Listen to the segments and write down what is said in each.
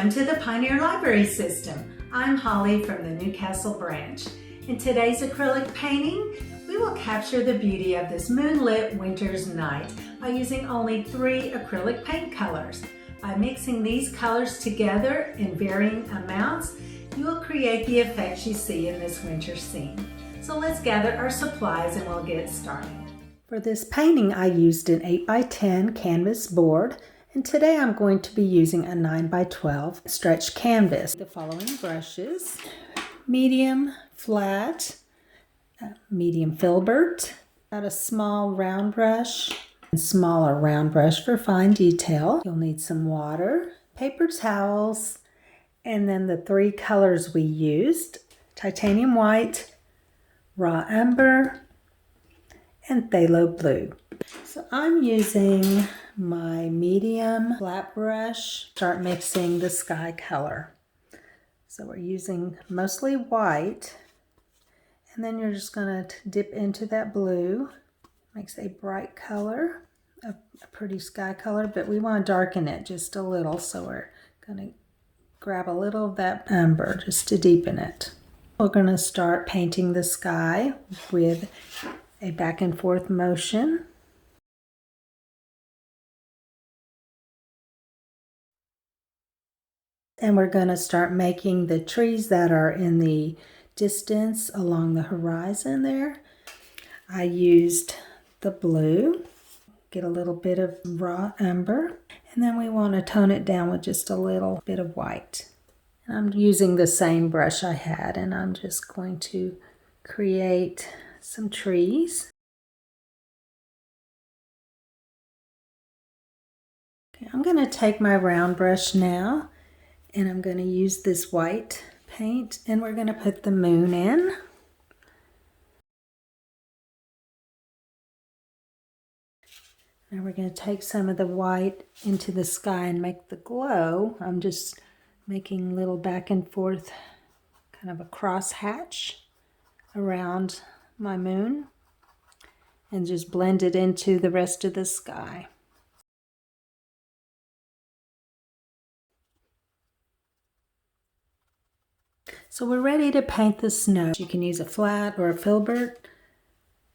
Welcome to the Pioneer Library System. I'm Holly from the Newcastle branch. In today's acrylic painting, we will capture the beauty of this moonlit winter's night by using only 3 acrylic paint colors. By mixing these colors together in varying amounts, you will create the effects you see in this winter scene. So let's gather our supplies and we'll get started. For this painting, I used an 8x10 canvas board, and today I'm going to be using a 9x12 stretch canvas. The following brushes: medium flat, medium filbert, got a small round brush, and smaller round brush for fine detail. You'll need some water, paper towels, and then the 3 colors we used: titanium white, raw umber, and phthalo blue. So I'm using my medium flat brush. Start mixing the sky color. So we're using mostly white, and then you're just going to dip into that blue. Makes a bright color, a pretty sky color, but we want to darken it just a little, so we're going to grab a little of that umber just to deepen it. We're going to start painting the sky with a back and forth motion. And we're going to start making the trees that are in the distance along the horizon there. I used the blue, get a little bit of raw umber, and then we want to tone it down with just a little bit of white. And I'm using the same brush I had, and I'm just going to create some trees. Okay, I'm going to take my round brush now, and I'm going to use this white paint, and we're going to put the moon in. Now we're going to take some of the white into the sky and make the glow. I'm just making little back and forth, kind of a cross hatch around my moon, and just blend it into the rest of the sky. So we're ready to paint the snow. You can use a flat or a filbert.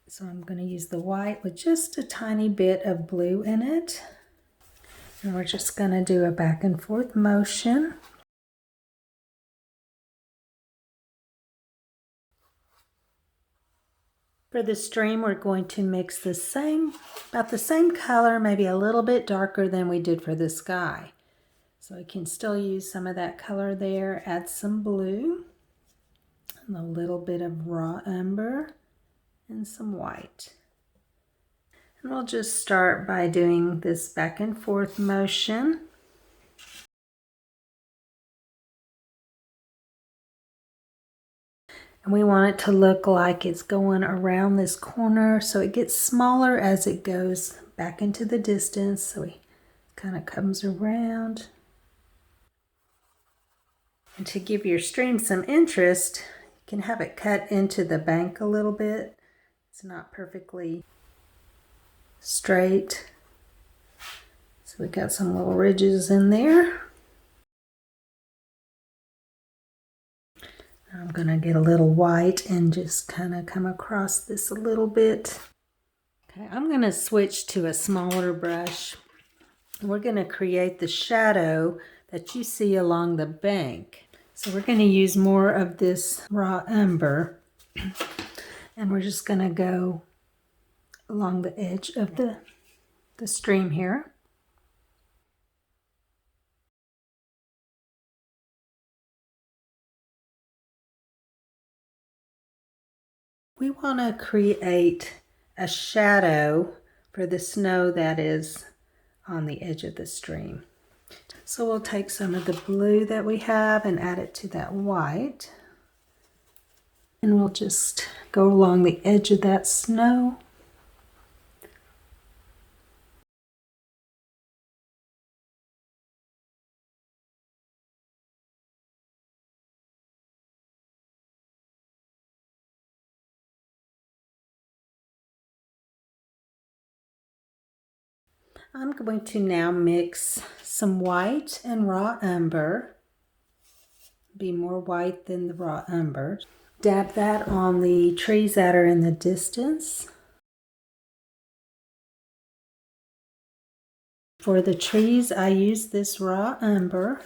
So I'm going to use the white with just a tiny bit of blue in it. And we're just going to do a back and forth motion. For the stream, we're going to mix about the same color, maybe a little bit darker than we did for the sky. So I can still use some of that color there, add some blue, and a little bit of raw umber, and some white. And we'll just start by doing this back and forth motion. And we want it to look like it's going around this corner, so it gets smaller as it goes back into the distance, so it kind of comes around. And to give your stream some interest, you can have it cut into the bank a little bit. It's not perfectly straight, so we got some little ridges in there. I'm going to get a little white and just kind of come across this a little bit. Okay, I'm going to switch to a smaller brush. We're going to create the shadow that you see along the bank. So we're going to use more of this raw umber, and we're just going to go along the edge of the stream here. We want to create a shadow for the snow that is on the edge of the stream. So we'll take some of the blue that we have and add it to that white. And we'll just go along the edge of that snow. I'm going to now mix some white and raw umber be more white than the raw umber. Dab that on the trees that are in the distance. For the trees, I use this raw umber,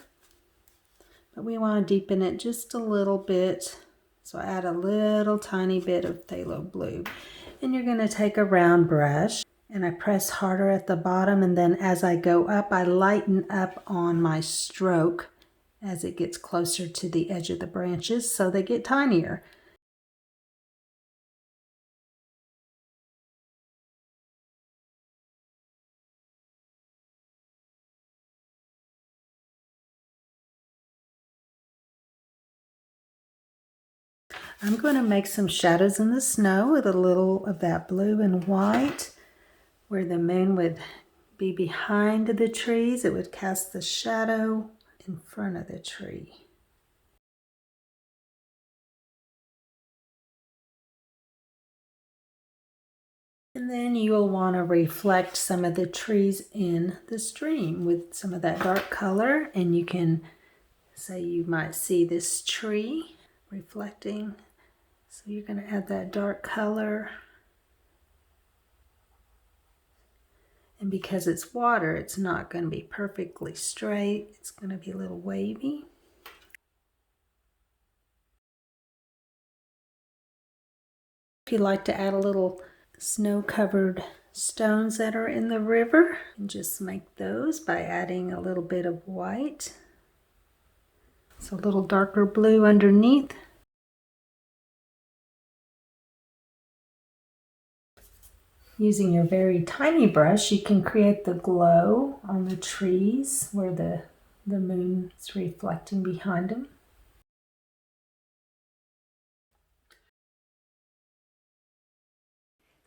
but we want to deepen it just a little bit. So I add a little tiny bit of phthalo blue. And you're going to take a round brush, and I press harder at the bottom, and then as I go up, I lighten up on my stroke as it gets closer to the edge of the branches so they get tinier. I'm going to make some shadows in the snow with a little of that blue and white. Where the moon would be behind the trees, it would cast the shadow in front of the tree. And then you'll want to reflect some of the trees in the stream with some of that dark color. And you can say you might see this tree reflecting. So you're going to add that dark color. And because it's water, it's not going to be perfectly straight. It's going to be a little wavy. If you like to add a little snow-covered stones that are in the river, and just make those by adding a little bit of white. It's a little darker blue underneath. Using your very tiny brush, you can create the glow on the trees where the moon is reflecting behind them.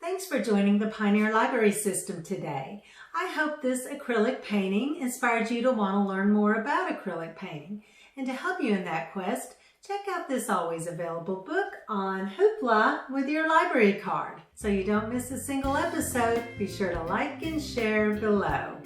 Thanks for joining the Pioneer Library System today. I hope this acrylic painting inspired you to want to learn more about acrylic painting. And to help you in that quest, check out this always available book on Hoopla with your library card. So you don't miss a single episode, be sure to like and share below.